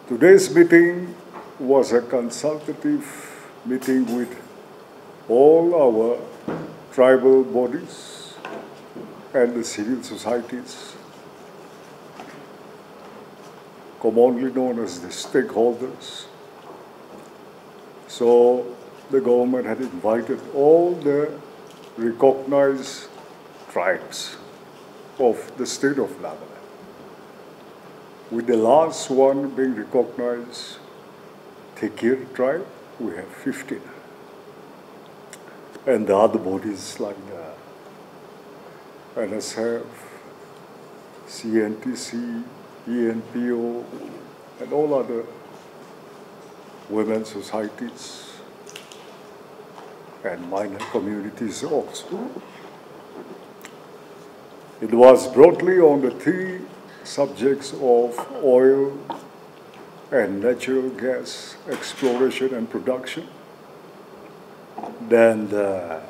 Today's meeting was a consultative meeting with all our tribal bodies and the civil societies, commonly known as the stakeholders. So the government had invited all the recognized tribes of the state of Nagaland, with the last one being recognized, Tekir tribe, we have 15. And the other bodies like the NSF, CNTC, ENPO, and all other women's societies and minor communities also. It was broadly on the three subjects of oil and natural gas exploration and production, then the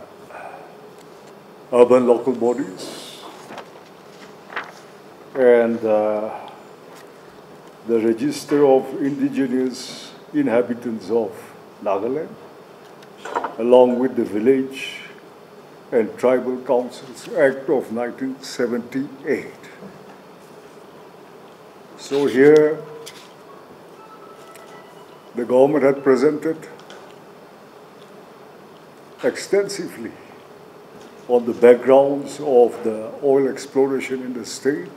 urban local bodies, and the register of indigenous inhabitants of Nagaland, along with the Village and Tribal Councils Act of 1978. So here, the government had presented extensively on the backgrounds of the oil exploration in the state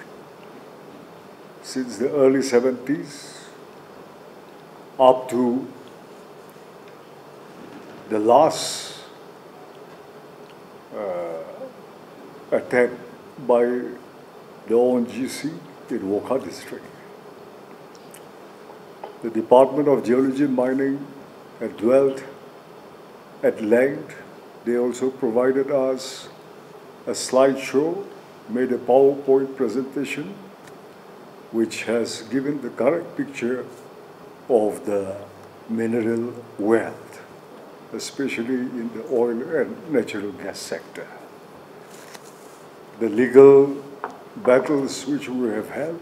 since the early 70s up to the last attempt by the ONGC in Wokha district. The Department of Geology and Mining had dwelt at length. They also provided us a slideshow, made a PowerPoint presentation, which has given the correct picture of the mineral wealth, especially in the oil and natural gas sector. The legal battles which we have had,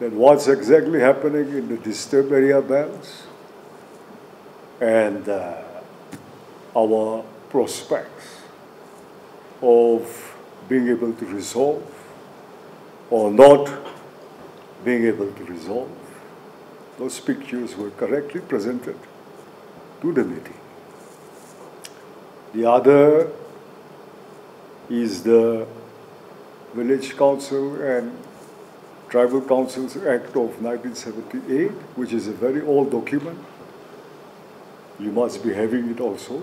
then what's exactly happening in the disturbed area bands, and our prospects of being able to resolve or not being able to resolve. Those pictures were correctly presented to the meeting. The other is the Village Council and Tribal Councils Act of 1978, which is a very old document. You must be having it also.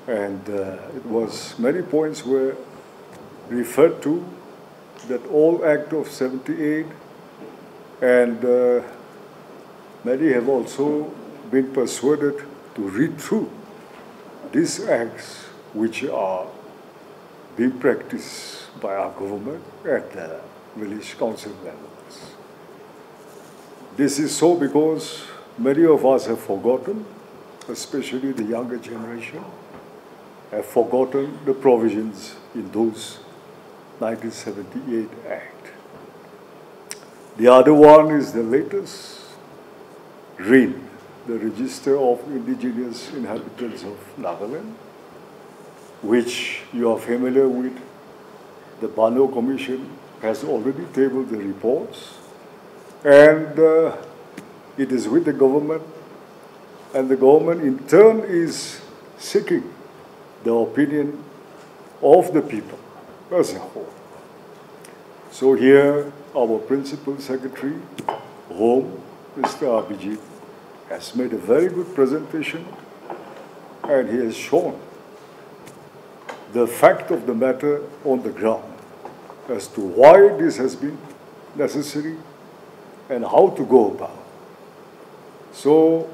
And it was, many points were referred to, that old Act of 78, and many have also been persuaded to read through these acts which are being practiced by our government at the village council levels. This is so because many of us have forgotten, especially the younger generation, have forgotten the provisions in those 1978 Act. The other one is the latest RIIN, the Register of Indigenous Inhabitants of Nagaland, which you are familiar with. The Bano Commission has already tabled the reports, and it is with the government, and the government in turn is seeking the opinion of the people as a whole. So here, our Principal Secretary, Home, Mr. Abhijit, has made a very good presentation, and he has shown the fact of the matter on the ground as to why this has been necessary and how to go about. So,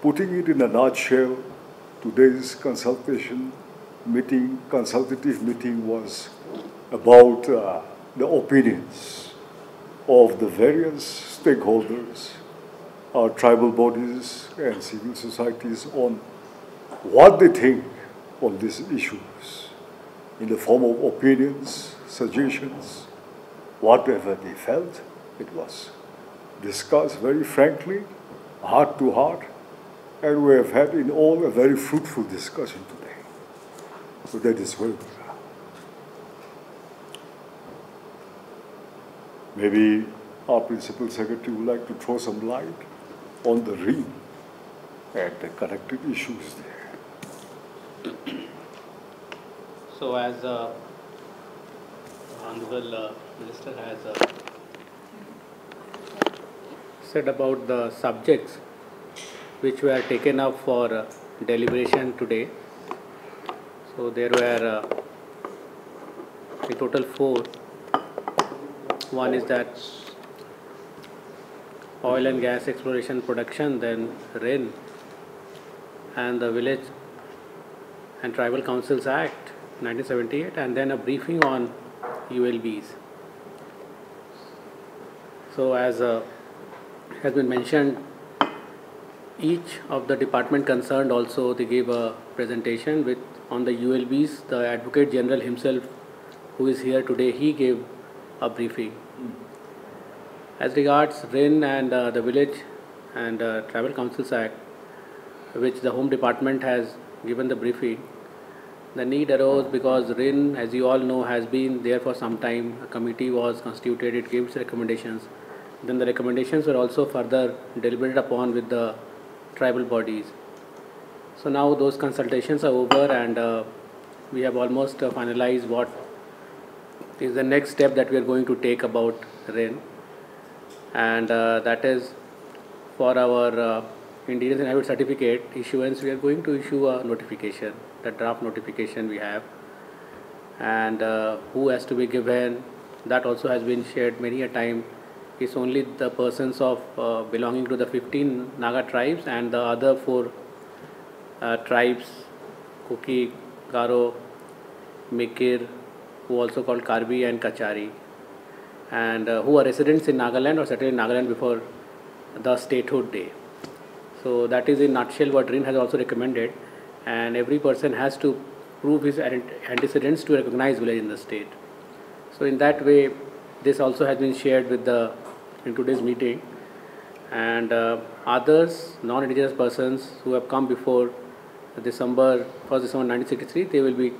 putting it in a nutshell, today's consultative meeting was about the opinions of the various stakeholders, our tribal bodies and civil societies, on what they think on these issues in the form of opinions, suggestions, whatever they felt. It was discussed very frankly, heart to heart, and we have had in all a very fruitful discussion today. So that is very good. Maybe our Principal Secretary would like to throw some light on the RIIN and the connected issues there. So as the Honorable Minister has said about the subjects which were taken up for deliberation today. So there were in total 4. One is that oil and gas exploration production, then RIIN and the Village and Tribal Councils Act 1978, and then a briefing on ULBs. So as has been mentioned, each of the department concerned also they gave a presentation with on the ULBs. The Advocate General himself, who is here today, he gave a briefing. As regards RIIN and the Village and Tribal Councils Act, which the Home Department has given the briefing, the need arose because RIIN, as you all know, has been there for some time. A committee was constituted, it gave its recommendations. Then the recommendations were also further deliberated upon with the tribal bodies. So now those consultations are over, and we have almost finalized what is the next step that we are going to take about RIIN, and that is for our Indigenous Inhabit Certificate issuance. We are going to issue a notification, the draft notification we have, and who has to be given, that also has been shared many a time. It's only the persons of belonging to the 15 Naga tribes and the other 4 tribes, Kuki, Garo, Mikir, who also called Karbi and Kachari, and who are residents in Nagaland or settled in Nagaland before the statehood day. So that is in a nutshell what RIIN has also recommended, and every person has to prove his antecedents to recognize village in the state. So in that way, this also has been shared with in today's meeting, and others, non-indigenous persons who have come before December 1st, December 1963, they will be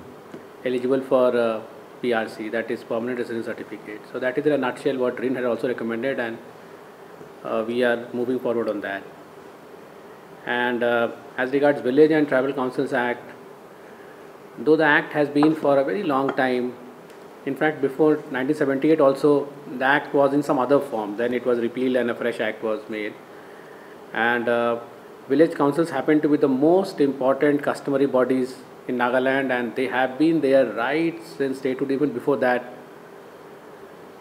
eligible for PRC, that is Permanent Residence Certificate. So that is in a nutshell what RIIN had also recommended, and we are moving forward on that. And as regards Village and Tribal Councils Act, though the Act has been for a very long time, in fact before 1978 also the Act was in some other form, then it was repealed and a fresh Act was made. And Village Councils happen to be the most important customary bodies in Nagaland, and they have been there right since statehood, even before that.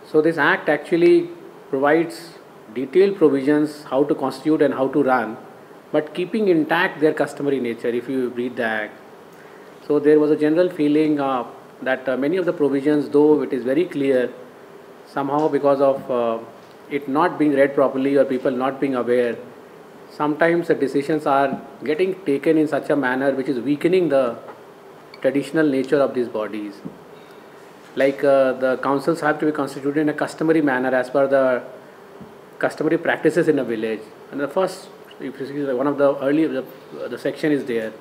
So this Act actually provides detailed provisions how to constitute and how to run, but keeping intact their customary nature if you read the Act. So there was a general feeling that many of the provisions, though it is very clear, somehow because of it not being read properly or people not being aware, sometimes the decisions are getting taken in such a manner which is weakening the traditional nature of these bodies. Like the councils have to be constituted in a customary manner as per the customary practices in a village. And the first, if you see one of the early, the section is there.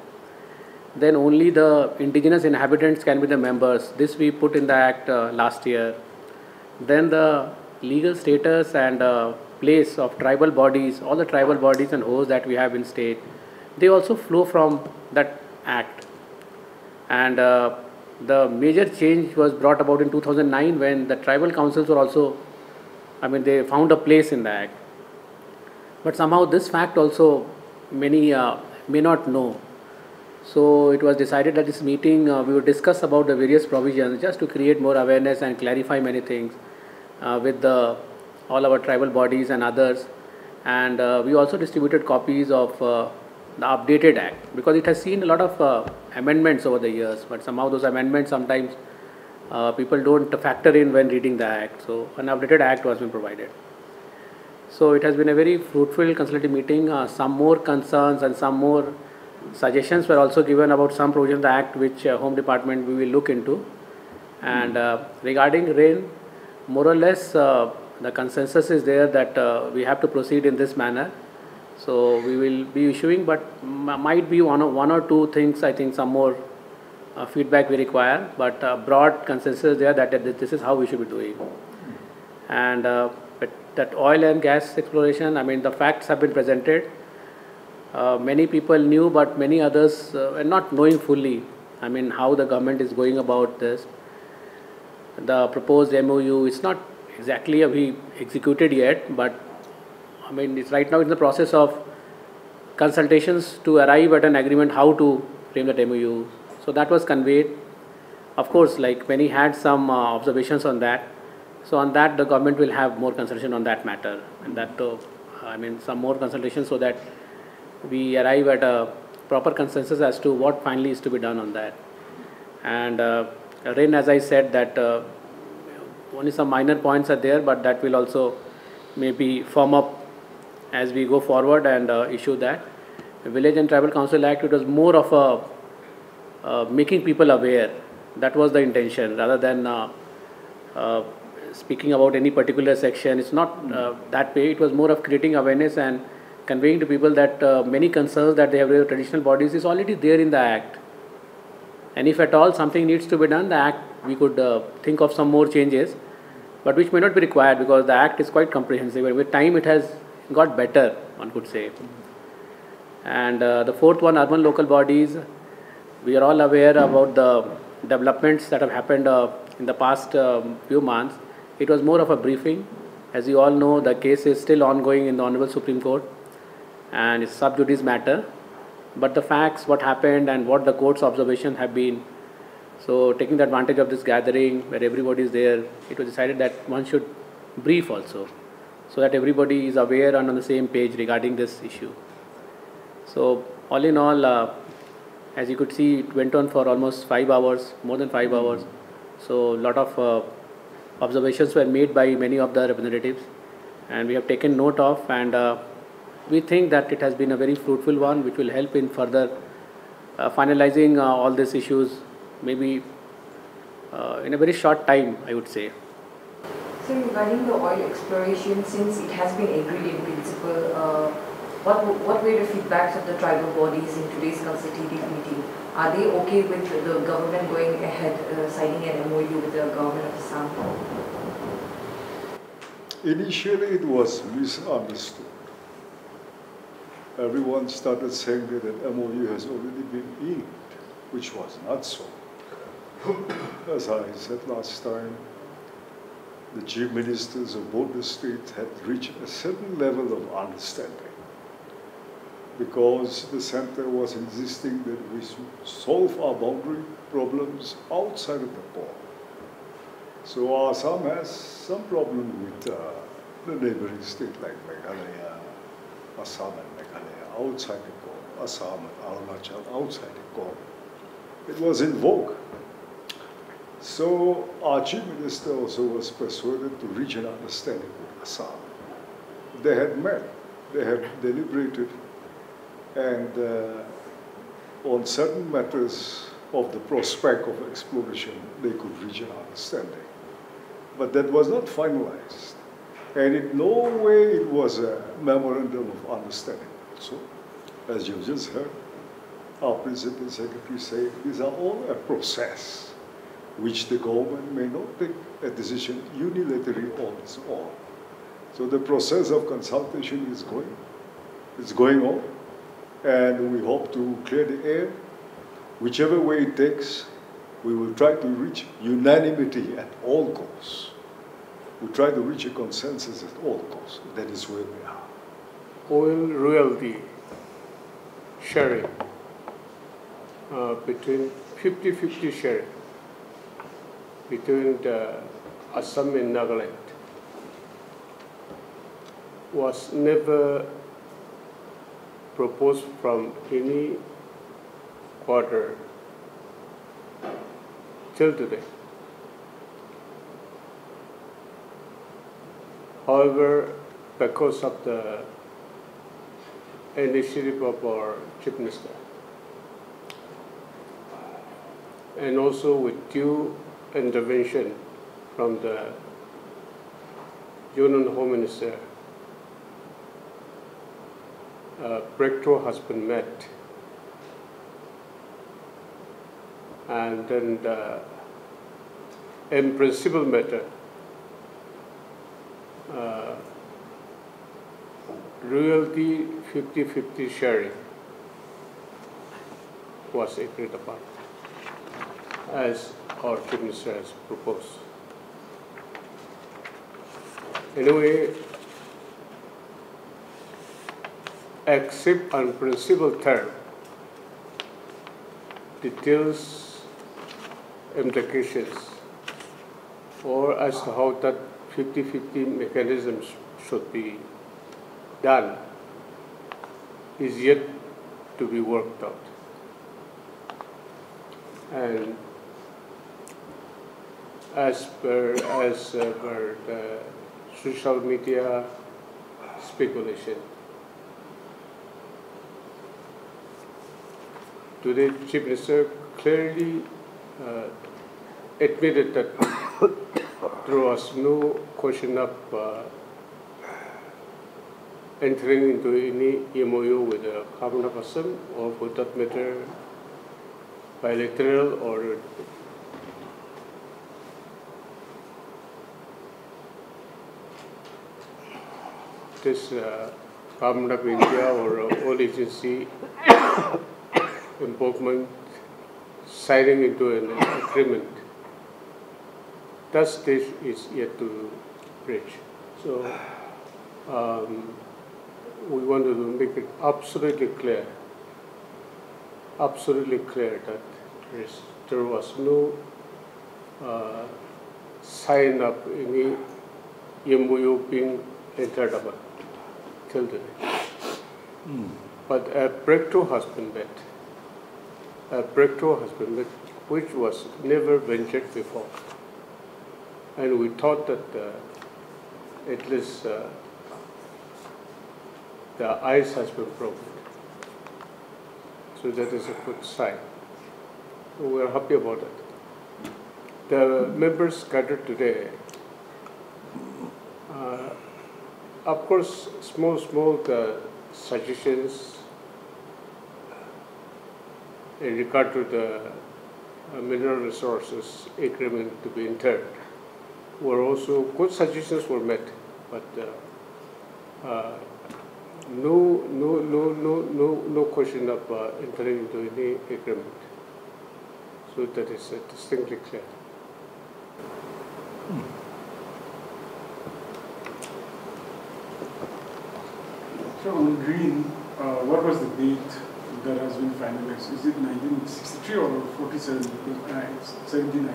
Then only the indigenous inhabitants can be the members. This we put in the Act last year. Then the legal status and place of tribal bodies, all the tribal bodies and hosts that we have in state, they also flow from that Act. And the major change was brought about in 2009 when the tribal councils were also, they found a place in the Act. But somehow this fact also many may not know. So it was decided at this meeting we would discuss about the various provisions just to create more awareness and clarify many things with all our tribal bodies and others. And we also distributed copies of the updated Act, because it has seen a lot of amendments over the years, but somehow those amendments sometimes people don't factor in when reading the Act. So an updated Act was been provided. So it has been a very fruitful consultative meeting. Some more concerns and some more suggestions were also given about some provisions of the Act which Home Department we will look into. And regarding RIIN, more or less the consensus is there that we have to proceed in this manner. So we will be issuing, but might be one or two things, I think some more feedback we require, but broad consensus there that this is how we should be doing. And but that oil and gas exploration, I mean the facts have been presented. Many people knew, but many others are not knowing fully, I mean how the government is going about this. The proposed MoU is not exactly we executed yet, but I mean it's right now in the process of consultations to arrive at an agreement how to frame that MoU. So that was conveyed. Of course, like many had some observations on that. So on that, the government will have more consultation on that matter, and that I mean some more consultation so that we arrive at a proper consensus as to what finally is to be done on that. And RIIN, as I said, that only some minor points are there, but that will also maybe firm up as we go forward and issue that. The Village and Tribal Council Act, it was more of a making people aware. That was the intention, rather than speaking about any particular section. It's not that way. It was more of creating awareness and conveying to people that many concerns that they have with traditional bodies is already there in the Act. And if at all something needs to be done, the Act, we could think of some more changes, but which may not be required because the Act is quite comprehensive. And with time it has got better, one could say. And the fourth one, urban local bodies. We are all aware about the developments that have happened in the past few months. It was more of a briefing. As you all know, the case is still ongoing in the Honorable Supreme Court and it's sub judice matter. But the facts, what happened and what the court's observations have been. So taking the advantage of this gathering where everybody is there, it was decided that one should brief also, so that everybody is aware and on the same page regarding this issue. So all in all, as you could see, it went on for almost 5 hours, more than 5 hours. So a lot of observations were made by many of the representatives and we have taken note of, and we think that it has been a very fruitful one which will help in further finalizing all these issues, maybe in a very short time, I would say. So regarding the oil exploration, since it has been agreed in principle, what were the feedbacks of the tribal bodies in today's consultative meeting? Are they okay with the government going ahead signing an MoU with the government of Assam? Initially, it was misunderstood. Everyone started saying that an MoU has already been inked, which was not so. As I said last time, the chief ministers of both the states had reached a certain level of understanding, because the center was insisting that we should solve our boundary problems outside of the border. So Assam has some problem with the neighboring state like Meghalaya, Assam and Meghalaya outside the border, Assam and Arunachal outside the border. It was in vogue. So our chief minister also was persuaded to reach an understanding with Assam. They had met, they had deliberated, and on certain matters of the prospect of exploration, they could reach an understanding. But that was not finalized. And in no way it was a memorandum of understanding. So, as you just heard, our Principal Secretary say, these are all a process which the government may not take a decision unilaterally on its own. So the process of consultation is going on, and we hope to clear the air. Whichever way it takes, we will try to reach unanimity at all costs. We try to reach a consensus at all costs. That is where we are. Oil royalty sharing between 50-50 sharing between the Assam and Nagaland was never proposed from any quarter till today. However, because of the initiative of our Chief Minister, and also with due intervention from the Union Home Minister, breakthrough has been met. And then in principle matter, royalty 50-50 sharing was agreed upon, as our Chief Minister has proposed. Anyway, except on principal term, details, implications, or as to how that 50-50 mechanisms should be done is yet to be worked out. And as per the social media speculation, today Chief Minister clearly admitted that there was no question of entering into any MoU with the Carbon of Assam, or for that matter, bilateral or this Government of India or all agency involvement signing into an agreement. That stage is yet to reach. So we wanted to make it absolutely clear that there was no sign of any MoU being entered upon till today. But a breakthrough has been met. Which was never ventured before. And we thought that at least the ice has been broken. So that is a good sign. So we are happy about it. The members gathered today, of course, small suggestions in regard to the mineral resources agreement to be entered were also good suggestions were met, but no question of entering into any agreement. So that is distinctly clear. So on RIIN, what was the date that has been finalized? Is it 1963 or 47? Because 79.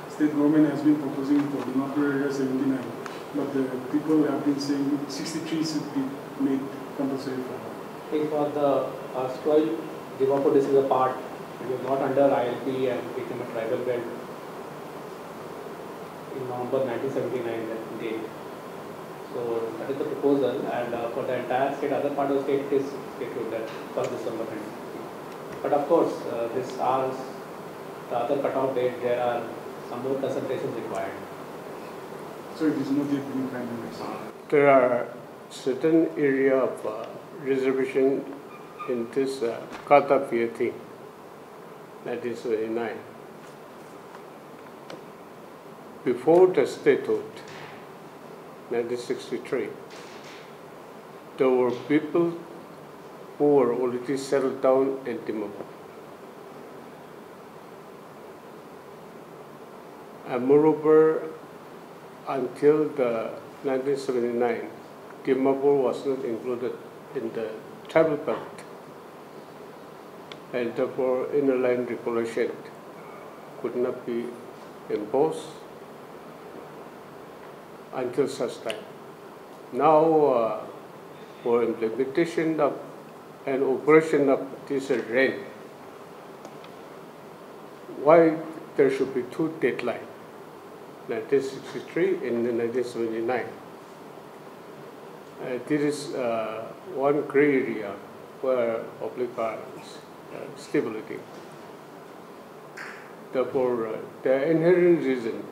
State government has been proposing for the North area 79, but the people have been saying 63 should be made compulsory for all. I think for the erstwhile Dimapur, this is a part, it was not under ILP and became a tribal belt in November 1979 that date. So that is the proposal, and for the entire state, other part of the state is scheduled at 1st December 2016. But of course, this hours, the other cutoff date, there are some more consultations required. So it is not yet been finalized. There are certain area of reservation in this Kata PAT, 1979. Before the statehood, 1963, there were people who were already settled down in Dimapur. And moreover, until the 1979, Dimapur was not included in the tribal belt, and therefore inner line regulation could not be imposed until such time. Now, for implementation of and operation of this RIIN, why there should be two deadlines, 1963 and 1979. This is one gray area where public are stability. Therefore, the inherent reason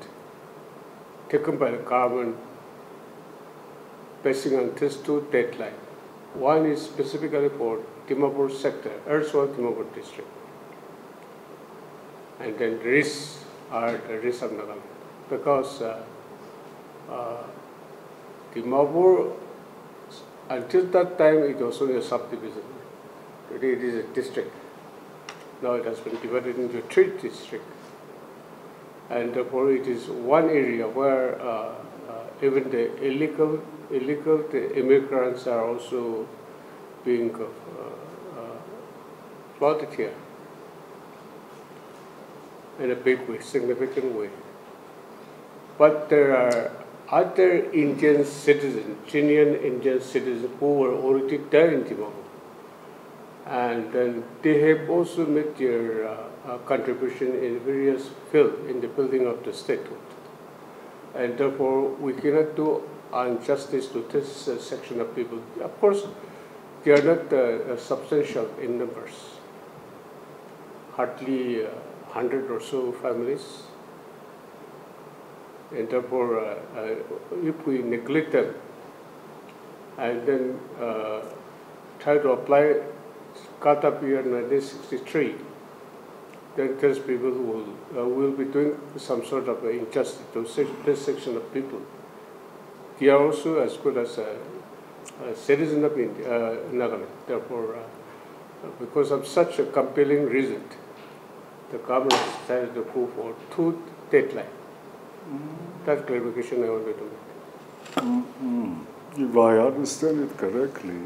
taken by the government basing on these two deadlines. One is specifically for Dimapur sector, erstwhile Dimapur district. And then the rest are the rest of Nagaland. Because Dimapur, until that time, it was only a subdivision. Today it is a district. Now it has been divided into 3 districts. And therefore it is one area where even the illegal the immigrants are also being plotted here in a big way, significant way. But there are other Indian citizens, genuine Indian citizens who were already there in Dimapur. And then they have also made their contribution in various fields in the building of the statehood. And therefore, we cannot do injustice to this section of people. Of course, they are not substantial in numbers. Hardly 100 or so families. And therefore, if we neglect them and then try to apply Cut up year 1963, then these people will be doing some sort of injustice to this section of people. They are also as good as a citizen of India, Nagaland. Therefore, because of such a compelling reason, the government has decided to go for 2 deadlines. That clarification I wanted to make. If I understand it correctly,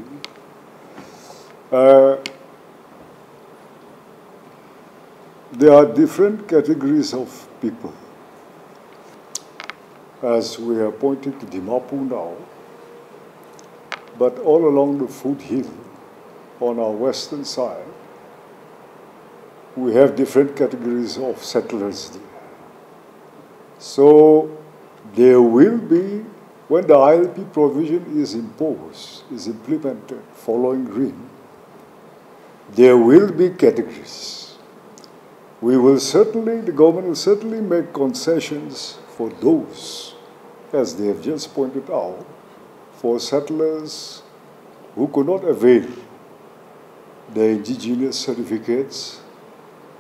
there are different categories of people. As we have pointed to Dimapur now, but all along the foothill on our western side, we have different categories of settlers there. So there will be, when the ILP provision is imposed, is implemented following RIIN, there will be categories. We will certainly, the government will certainly make concessions for those, as they have just pointed out, for settlers who could not avail the indigenous certificates,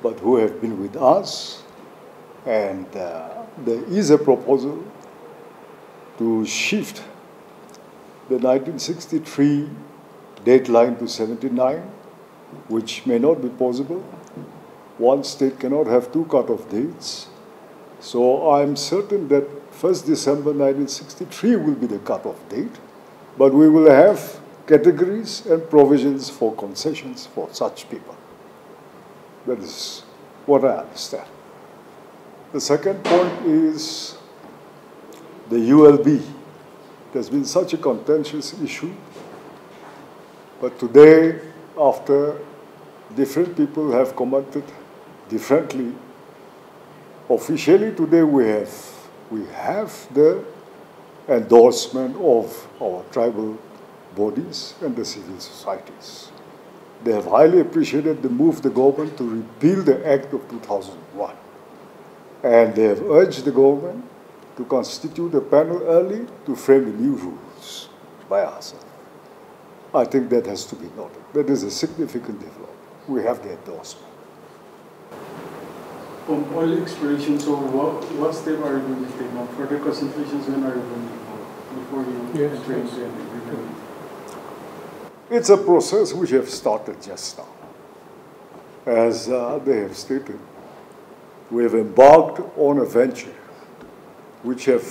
but who have been with us. And there is a proposal to shift the 1963 deadline to 79, which may not be possible. One state cannot have 2 cut-off dates. So I'm certain that 1st December 1963 will be the cut-off date, but we will have categories and provisions for concessions for such people. That is what I understand. The second point is the ULB. It has been such a contentious issue, but today, after different people have commented differently, officially today we have the endorsement of our tribal bodies and the civil societies. They have highly appreciated the move of the government to repeal the Act of 2001. And they have urged the government to constitute a panel early to frame the new rules by ourselves. I think that has to be noted. That is a significant development. We have the endorsement. On oil exploration, so what step are you going to take now? Further consultations, when are you going to go before you enter into an agreement? It's a process which have started just now. As they have stated, we have embarked on a venture which have,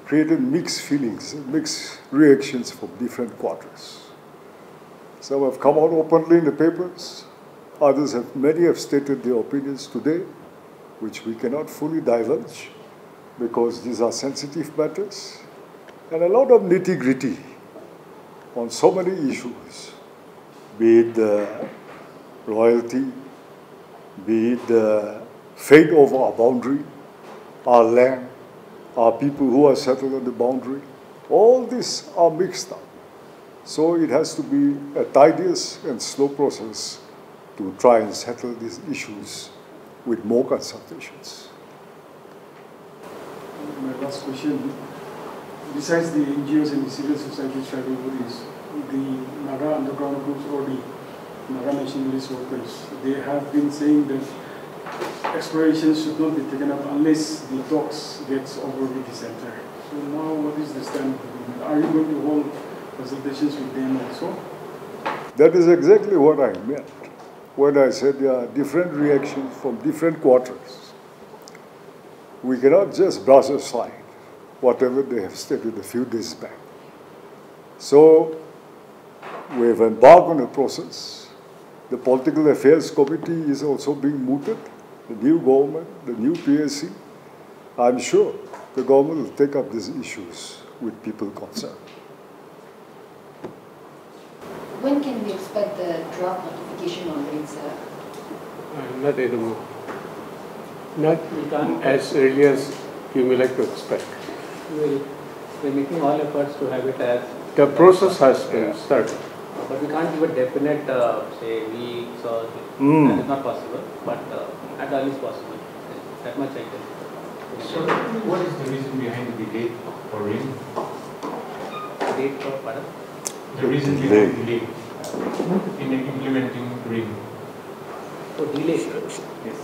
created mixed feelings, mixed reactions from different quarters. Some have come out openly in the papers. Others many have stated their opinions today, which we cannot fully divulge because these are sensitive matters. And a lot of nitty-gritty on so many issues, be it the royalty, be it the fate of our boundary, our land, our people who are settled on the boundary. All these are mixed up. So it has to be a tedious and slow process to try and settle these issues with more consultations. My last question. besides the NGOs and the civil society tribal bodies, the Naga underground groups or the Naga nationalist workers, they have been saying that exploration should not be taken up unless the talks gets over with the center. So now what is the stand of the government? Are you going to hold consultations with them also? That is exactly what I meant when I said there are different reactions from different quarters. We cannot just brush aside whatever they have stated a few days back. So we have embarked on a process. The Political Affairs Committee is also being mooted, the new government, the new PSC. I'm sure the government will take up these issues with people concerned. When can we expect the draft notification on RIIN, sir? Not anymore. Not as early as you may like to expect. We're making all efforts to have it as... The process has been started. But we can't give a definite, say, weeks or... That is not possible, but at the earliest possible. That much I can. So, what is the reason behind the delay for RIIN? Date for pardon? The reason behind the delay in implementing RIIN? So, delay? Yes.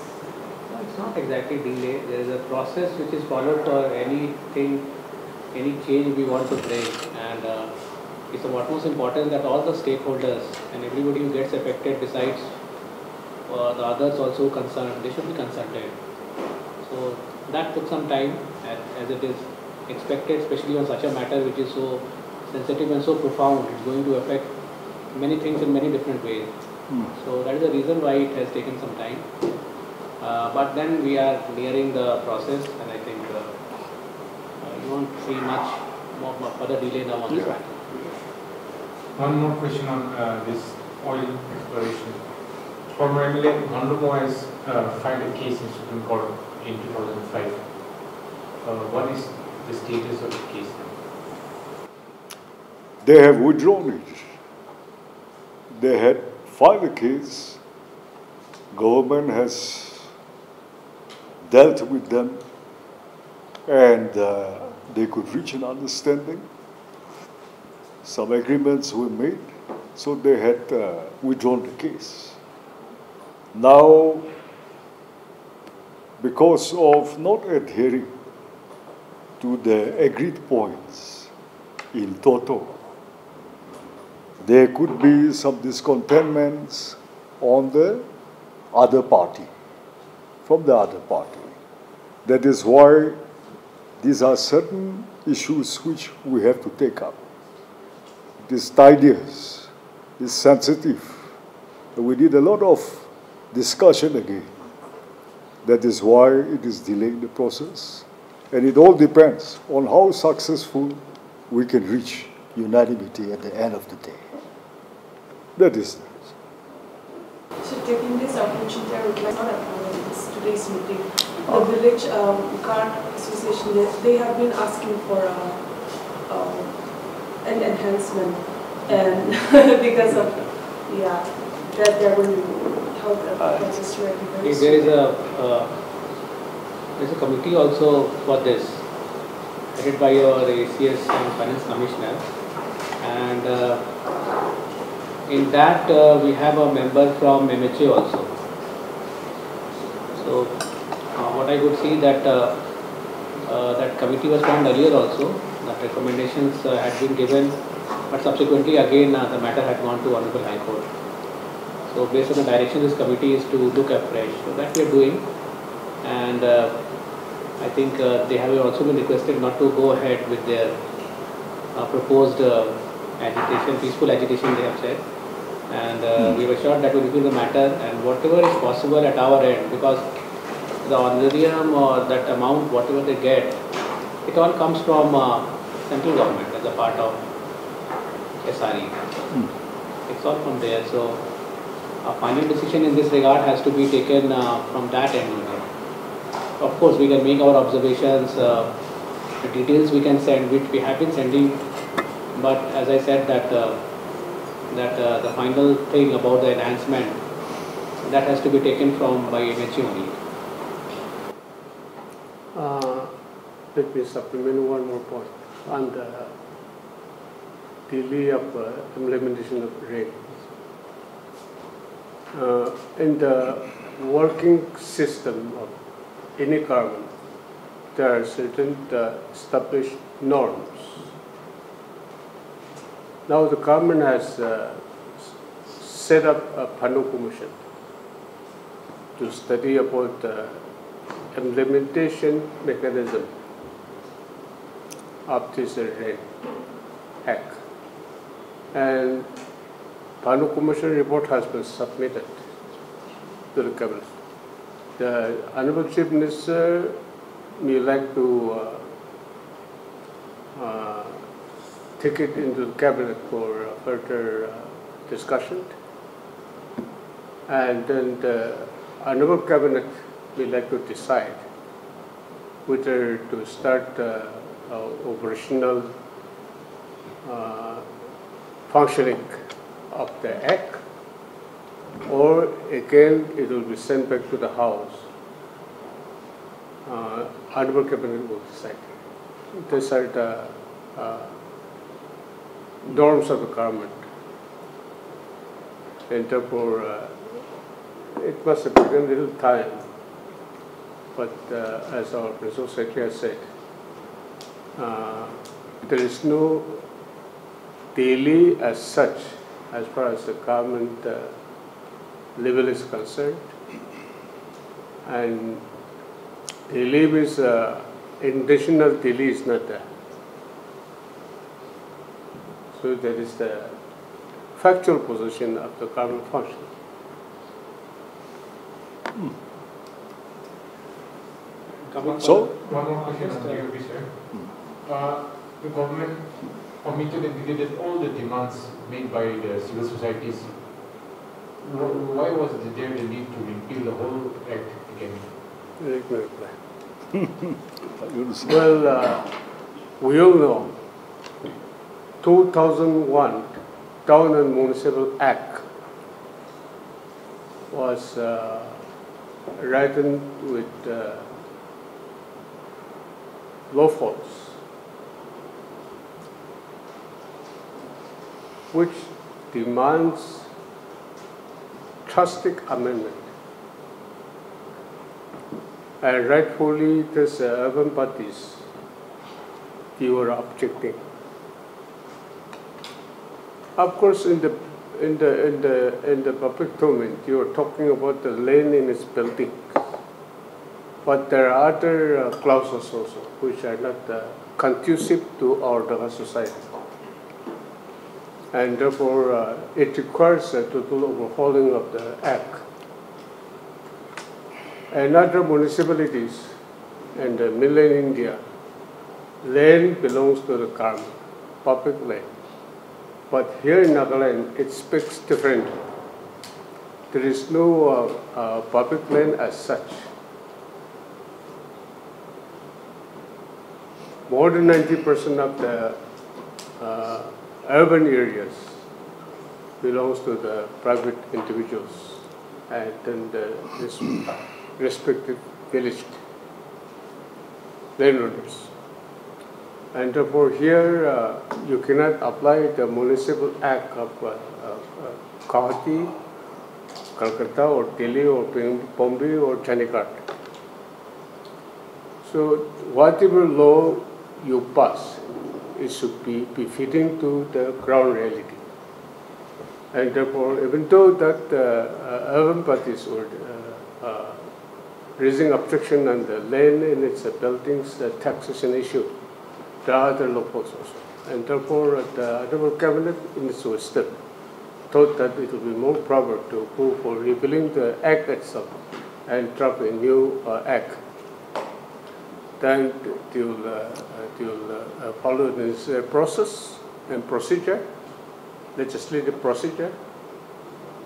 No, it's not exactly delay. There is a process which is followed for anything, any change we want to bring, and it's of utmost importance that all the stakeholders and everybody who gets affected besides the others also concerned, they should be consulted. So that took some time, as it is expected, especially on such a matter which is so sensitive and so profound. It's going to affect many things in many different ways. So that is the reason why it has taken some time. But then we are nearing the process, and I think you won't see much more further delay now on this matter. One more question on this oil exploration. Former MLA Ghandumo has filed a case in Supreme Court in 2005. What is the status of the case now? They have withdrawn it. They had filed a case. Government has dealt with them, and they could reach an understanding. Some agreements were made, so they had withdrawn the case. Now, because of not adhering to the agreed points in toto, there could be some discontentments on the other party, from the other party. That is why these are certain issues which we have to take up. It is tedious, it is sensitive. We need a lot of discussion again. That is why it is delaying the process. And it all depends on how successful we can reach unanimity at the end of the day. That is it. So taking this opportunity, I would like not acknowledge today's meeting. The village guard association, they have been asking for an enhancement, and because of that they're going to help the district. There is a committee also for this, headed by your ACS and Finance Commissioner, and in that we have a member from MHA also. So what I would see that that committee was formed earlier also. That recommendations had been given, but subsequently again the matter had gone to Honorable High Court. So based on the direction this committee is to look afresh. So that we are doing, and I think they have also been requested not to go ahead with their proposed agitation, peaceful agitation they have said, and we have assured that we review the matter and whatever is possible at our end, because the honorarium or that amount, whatever they get, it all comes from central government as a part of SRE. It's all from there. So a final decision in this regard has to be taken from that end only. Of course, we can make our observations, the details we can send, which we have been sending, but as I said that the final thing about the enhancement, that has to be taken from by MHA only. Let me supplement one more point. on the delay of implementation of RIIN. In the working system of any government, there are certain established norms. Now the government has set up a panel commission to study about the implementation mechanism of this RIIN Act. And panel commission report has been submitted to the cabinet. The Honorable Chief Minister may like to take it into the cabinet for further discussion. And then the Honorable Cabinet will like to decide whether to start operational functioning of the Act, or again it will be sent back to the House. Honorable Cabinet will decide. These are the norms of the government, and therefore it must have taken a little time, but as our Principal Secretary has said, there is no delay as such as far as the government level is concerned, and delay means intentional delay is not there. So that is the factual position of the government function. So, one more question on DOP, sir. The government committed and deleted all the demands made by the civil societies. Why was there the need to repeal the whole act again? Let me reply. Well, we all know 2001 Town and Municipal Act was written with loopholes, which demands drastic amendment. And rightfully, these urban parties, they were objecting. Of course, in the public domain, you are talking about the land in its building, but there are other clauses also which are not conducive to our Dhaka society, and therefore it requires a total overhauling of the Act. And other municipalities in the mainland India, land belongs to the government, public land. But here in Nagaland, it speaks differently. There is no public land as such. More than 90% of the urban areas belongs to the private individuals and then the respective village landowners. And therefore here you cannot apply the Municipal Act of Guwahati, Calcutta or Delhi or Bombay or Chandigarh. So whatever law you pass, it should be befitting to the ground reality. And therefore, even though that urban parties were raising objection on the land in its buildings, the taxation issue, there are other loopholes also. And therefore, the Honorable Cabinet, in its wisdom, thought that it would be more proper to go for repealing the Act itself and drop a new Act than to follow this process and procedure, legislative procedure,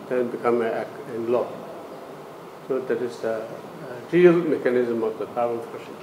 then become an Act and law. So that is the real mechanism of the government function.